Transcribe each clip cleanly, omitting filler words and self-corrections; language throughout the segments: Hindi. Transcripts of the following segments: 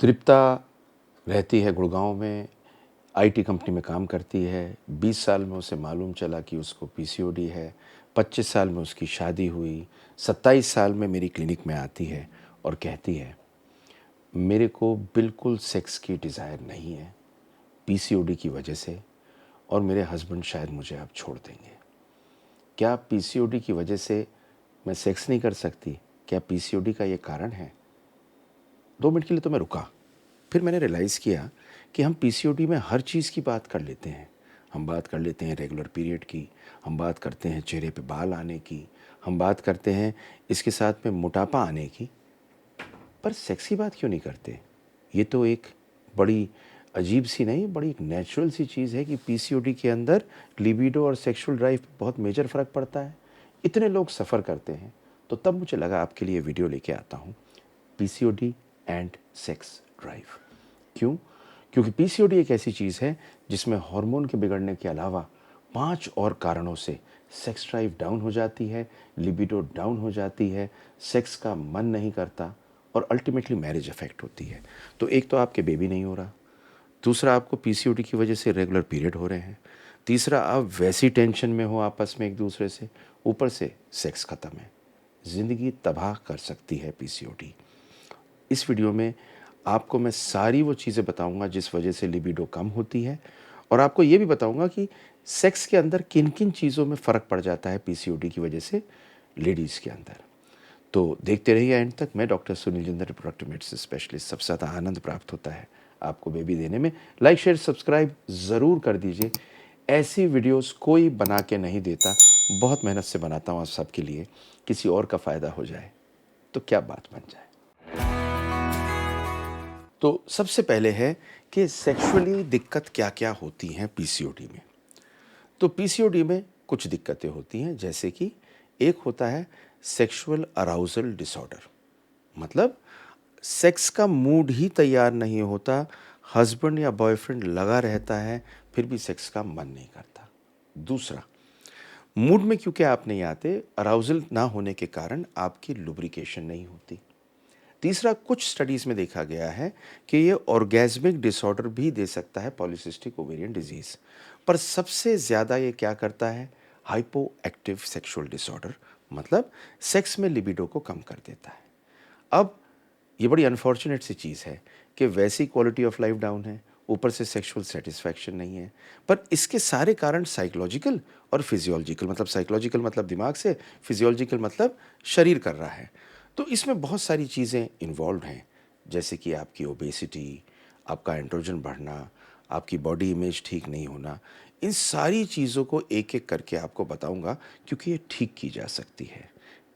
तृप्ता रहती है गुड़गांव में, आईटी कंपनी में काम करती है। 20 साल में उसे मालूम चला कि उसको पीसीओडी है। 25 साल में उसकी शादी हुई। 27 साल में मेरी क्लिनिक में आती है और कहती है, मेरे को बिल्कुल सेक्स की डिज़ायर नहीं है पीसीओडी की वजह से, और मेरे हस्बैंड शायद मुझे अब छोड़ देंगे। क्या पीसीओडी की वजह से मैं सेक्स नहीं कर सकती? क्या पीसीओडी का ये कारण है? 2 मिनट के लिए तो मैं रुका। फिर मैंने रियलाइज़ किया कि हम पीसीओडी में हर चीज़ की बात कर लेते हैं। हम बात कर लेते हैं रेगुलर पीरियड की, हम बात करते हैं चेहरे पे बाल आने की, हम बात करते हैं इसके साथ में मोटापा आने की, पर सेक्स की बात क्यों नहीं करते? ये तो एक बड़ी अजीब सी नहीं, बड़ी एक नेचुरल सी चीज़ है कि पीसीओडी के अंदर लिबिडो और सेक्सुअल ड्राइव पे बहुत मेजर फ़र्क पड़ता है। इतने लोग सफ़र करते हैं, तो तब मुझे लगा आपके लिए वीडियो लेके आता हूँ, पीसीओडी एंड सेक्स ड्राइव। क्यों? क्योंकि पीसीओडी एक ऐसी चीज़ है जिसमें हार्मोन के बिगड़ने के अलावा 5 और कारणों से सेक्स ड्राइव डाउन हो जाती है, लिबिडो डाउन हो जाती है, सेक्स का मन नहीं करता और अल्टीमेटली मैरिज अफेक्ट होती है। तो एक तो आपके बेबी नहीं हो रहा, दूसरा आपको पीसीओडी की वजह से रेगुलर पीरियड हो रहे हैं, तीसरा आप वैसी टेंशन में हो आपस में एक दूसरे से, ऊपर से सेक्स ख़त्म है। ज़िंदगी तबाह कर सकती है पीसीओडी। इस वीडियो में आपको मैं सारी वो चीज़ें बताऊंगा जिस वजह से लिबिडो कम होती है, और आपको ये भी बताऊंगा कि सेक्स के अंदर किन किन चीज़ों में फ़र्क पड़ जाता है पीसीओडी की वजह से लेडीज़ के अंदर। तो देखते रहिए एंड तक। मैं doctor Sunil Jindal, reproductive medicine specialist. सबसे ज़्यादा आनंद प्राप्त होता है आपको बेबी देने में। लाइक शेयर सब्सक्राइब ज़रूर कर दीजिए। ऐसी वीडियोस कोई बना के नहीं देता, बहुत मेहनत से बनाता हूँ आप सबके लिए, किसी और का फ़ायदा हो जाए तो क्या बात बन जाए। तो सबसे पहले है कि सेक्सुअली दिक्कत क्या क्या होती हैं पीसीओडी में। तो पीसीओडी में कुछ दिक्कतें होती हैं, जैसे कि एक होता है सेक्सुअल अराउजल डिसऑर्डर, मतलब सेक्स का मूड ही तैयार नहीं होता, हस्बैंड या बॉयफ्रेंड लगा रहता है, फिर भी सेक्स का मन नहीं करता। दूसरा, मूड में क्योंकि आप नहीं आते, अराउजल ना होने के कारण आपकी लुब्रिकेशन नहीं होती। तीसरा, कुछ स्टडीज़ में देखा गया है कि ये ऑर्गेज़मिक डिसऑर्डर भी दे सकता है, पॉलीसिस्टिक ओवेरियन डिजीज़। पर सबसे ज़्यादा ये क्या करता है, हाइपो एक्टिव सेक्सुअल डिसऑर्डर, मतलब सेक्स में लिबिडो को कम कर देता है। अब ये बड़ी अनफॉर्चुनेट सी चीज़ है कि वैसी क्वालिटी ऑफ लाइफ डाउन है, ऊपर से सेक्सुअल सेटिस्फैक्शन नहीं है। पर इसके सारे कारण साइकोलॉजिकल और फिजियोलॉजिकल, मतलब साइकोलॉजिकल मतलब दिमाग से, फिजियोलॉजिकल मतलब शरीर कर रहा है। तो इसमें बहुत सारी चीज़ें इन्वॉल्व हैं, जैसे कि आपकी ओबेसिटी, आपका एंड्रोजन बढ़ना, आपकी बॉडी इमेज ठीक नहीं होना। इन सारी चीज़ों को एक एक करके आपको बताऊंगा, क्योंकि ये ठीक की जा सकती है।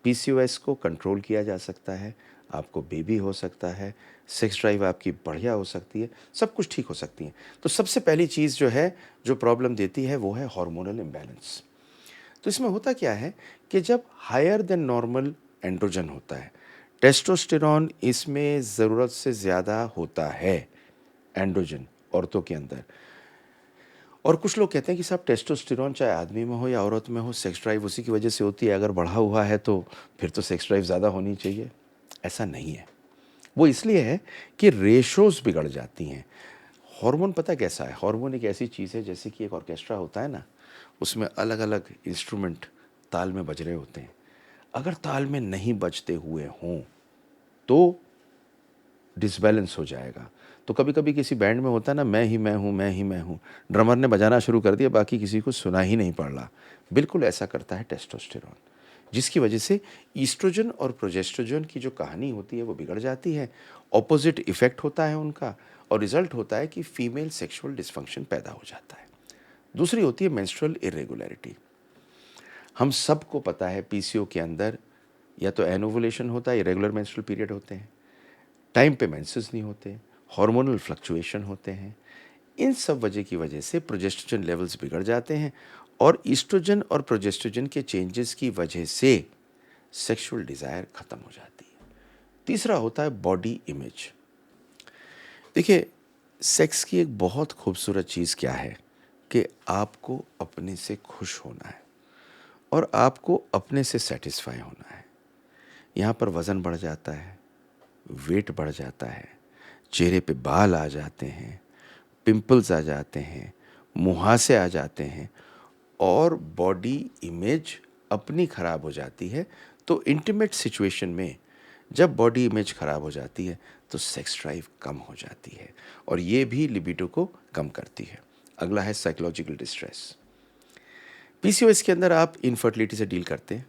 पीसीओएस को कंट्रोल किया जा सकता है, आपको बेबी हो सकता है, सेक्स ड्राइव आपकी बढ़िया हो सकती है, सब कुछ ठीक हो सकती है। तो सबसे पहली चीज़ जो है, जो प्रॉब्लम देती है, वो है हार्मोनल इम्बैलेंस। तो इसमें होता क्या है कि जब हायर देन नॉर्मल एंड्रोजन होता है, टेस्टोस्टेरॉन इसमें ज़रूरत से ज़्यादा होता है, एंड्रोजन औरतों के अंदर। और कुछ लोग कहते हैं कि साहब टेस्टोस्टेरॉन चाहे आदमी में हो या औरत में हो, सेक्स ड्राइव उसी की वजह से होती है, अगर बढ़ा हुआ है तो फिर तो सेक्स ड्राइव ज़्यादा होनी चाहिए। ऐसा नहीं है। वो इसलिए है कि रेशोज़ बिगड़ जाती हैं। हार्मोन पता कैसा है, हार्मोन एक ऐसी चीज़ है जैसे कि एक ऑर्केस्ट्रा होता है ना, उसमें अलग अलग इंस्ट्रूमेंट ताल में बज रहे होते हैं। अगर ताल में नहीं बजते हुए हों तो डिसबैलेंस हो जाएगा। तो कभी कभी किसी बैंड में होता है ना, मैं ही मैं हूँ, मैं ही मैं हूँ, ड्रमर ने बजाना शुरू कर दिया, बाकी किसी को सुना ही नहीं पड़ रहा। बिल्कुल ऐसा करता है टेस्टोस्टेरॉन, जिसकी वजह से ईस्ट्रोजन और प्रोजेस्ट्रोजन की जो कहानी होती है वो बिगड़ जाती है, ऑपोजिट इफेक्ट होता है उनका, और रिजल्ट होता है कि फीमेल सेक्सुअल डिस्फंक्शन पैदा हो जाता है। दूसरी होती है मेंस्ट्रुअल इरेगुलरिटी। हम सबको पता है पीसीओ के अंदर या तो एनोवुलेशन होता है, इरेगुलर मेंस्ट्रुअल पीरियड होते हैं, टाइम पे मेंसेस नहीं होते, हार्मोनल फ्लक्चुएशन होते हैं। इन सब वजह की वजह से प्रोजेस्टेरोन लेवल्स बिगड़ जाते हैं, और ईस्ट्रोजन और प्रोजेस्टेरोन के चेंजेस की वजह से सेक्सुअल डिज़ायर ख़त्म हो जाती है। तीसरा होता है बॉडी इमेज। देखिए, सेक्स की एक बहुत खूबसूरत चीज़ क्या है कि आपको अपने से खुश होना है और आपको अपने से सेटिस्फाई होना है। यहाँ पर वज़न बढ़ जाता है, वेट बढ़ जाता है, चेहरे पे बाल आ जाते हैं, पिंपल्स आ जाते हैं, मुहासे आ जाते हैं और बॉडी इमेज अपनी ख़राब हो जाती है। तो इंटीमेट सिचुएशन में जब बॉडी इमेज ख़राब हो जाती है तो सेक्स ड्राइव कम हो जाती है और ये भी लिबिडो को कम करती है। अगला है साइकोलॉजिकल डिस्ट्रेस। पीसीओएस के अंदर आप इनफर्टिलिटी से डील करते हैं,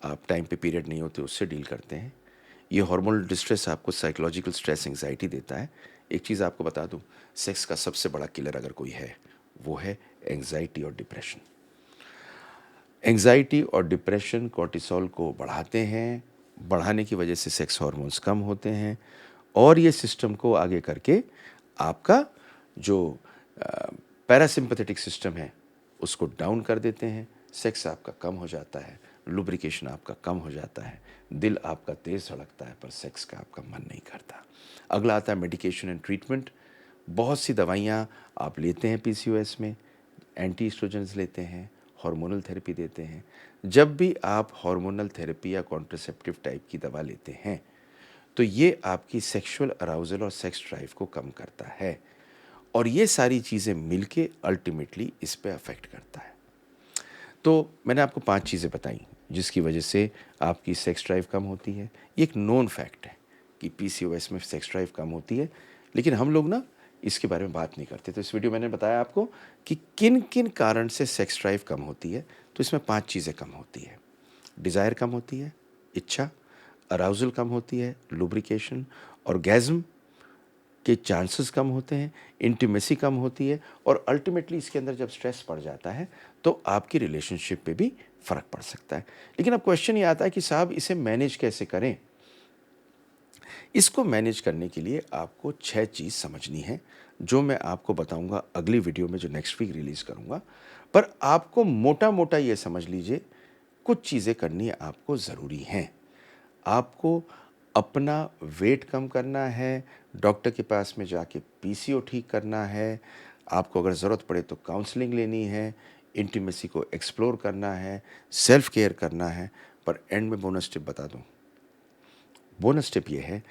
आप टाइम पे पीरियड नहीं होते उससे डील करते हैं। ये हार्मोनल डिस्ट्रेस आपको साइकोलॉजिकल स्ट्रेस एंग्जाइटी देता है। एक चीज़ आपको बता दूं, सेक्स का सबसे बड़ा किलर अगर कोई है वो है एंग्जाइटी और डिप्रेशन। एंग्जाइटी और डिप्रेशन कॉर्टिसोल को बढ़ाते हैं, बढ़ाने की वजह से सेक्स हार्मोन्स कम होते हैं और ये सिस्टम को आगे करके आपका जो पैरासिम्पथेटिक सिस्टम है उसको डाउन कर देते हैं। सेक्स आपका कम हो जाता है, लुब्रिकेशन आपका कम हो जाता है, दिल आपका तेज़ धड़कता है पर सेक्स का आपका मन नहीं करता। अगला आता है मेडिकेशन एंड ट्रीटमेंट। बहुत सी दवाइयाँ आप लेते हैं पीसीओएस में, एंटी एस्ट्रोजेंस लेते हैं, हार्मोनल थेरेपी देते हैं। जब भी आप हार्मोनल थेरेपी या कॉन्ट्रासेप्टिव टाइप की दवा लेते हैं तो ये आपकी सेक्सुअल अराउजल और सेक्स ड्राइव को कम करता है और ये सारी चीज़ें मिलके अल्टीमेटली इस पे अफेक्ट करता है। तो मैंने आपको 5 चीज़ें बताई जिसकी वजह से आपकी सेक्स ड्राइव कम होती है। ये एक नोन फैक्ट है कि पीसीओएस में सेक्स ड्राइव कम होती है, लेकिन हम लोग ना इसके बारे में बात नहीं करते। तो इस वीडियो में मैंने बताया आपको कि किन-किन कारण से सेक्स ड्राइव कम होती है। तो इसमें 5 चीज़ें कम होती है। डिज़ायर कम होती है, इच्छा, अराउज़ल कम होती है, लुब्रिकेशन, ऑर्गेज़्म के चांसेस कम होते हैं, इंटीमेसी कम होती है और अल्टीमेटली इसके अंदर जब स्ट्रेस पड़ जाता है तो आपकी रिलेशनशिप पे भी फ़र्क पड़ सकता है। लेकिन अब क्वेश्चन ये आता है कि साहब इसे मैनेज कैसे करें? इसको मैनेज करने के लिए आपको 6 चीज़ समझनी है, जो मैं आपको बताऊँगा अगली वीडियो में जो नेक्स्ट वीक रिलीज़ करूँगा। पर आपको मोटा-मोटा ये समझ लीजिए, कुछ चीज़ें करनी आपको ज़रूरी हैं। आपको अपना वेट कम करना है, डॉक्टर के पास में जाके पीसीओ ठीक करना है, आपको अगर ज़रूरत पड़े तो काउंसलिंग लेनी है, इंटीमेसी को एक्सप्लोर करना है, सेल्फ केयर करना है। पर एंड में बोनस टिप बता दूँ। बोनस टिप ये है,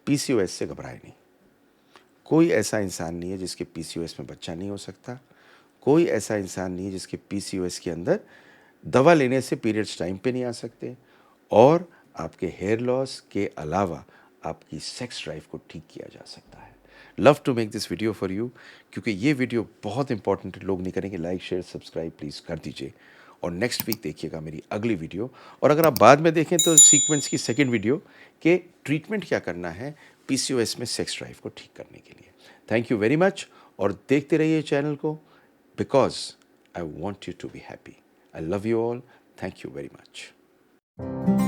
पीसीओएस से घबराए नहीं। कोई ऐसा इंसान नहीं है जिसके पीसीओएस में बच्चा नहीं हो सकता। कोई ऐसा इंसान नहीं है जिसके पीसीओएस के अंदर दवा लेने से पीरियड्स टाइम पे नहीं आ सकते और आपके हेयर लॉस के अलावा आपकी सेक्स ड्राइव को ठीक किया जा सकता है। Love to make this video for you, क्योंकि ये वीडियो बहुत इंपॉर्टेंट है। लोग नहीं करेंगे लाइक शेयर सब्सक्राइब प्लीज़ कर दीजिए और नेक्स्ट वीक देखिएगा मेरी अगली वीडियो। और अगर आप बाद में देखें तो सीक्वेंस की सेकेंड वीडियो के ट्रीटमेंट क्या करना है पीसीओएस में सेक्स ड्राइव को ठीक करने के लिए। थैंक यू वेरी मच और देखते रहिए चैनल को, because I want you to be happy. I love you all. Thank you very much.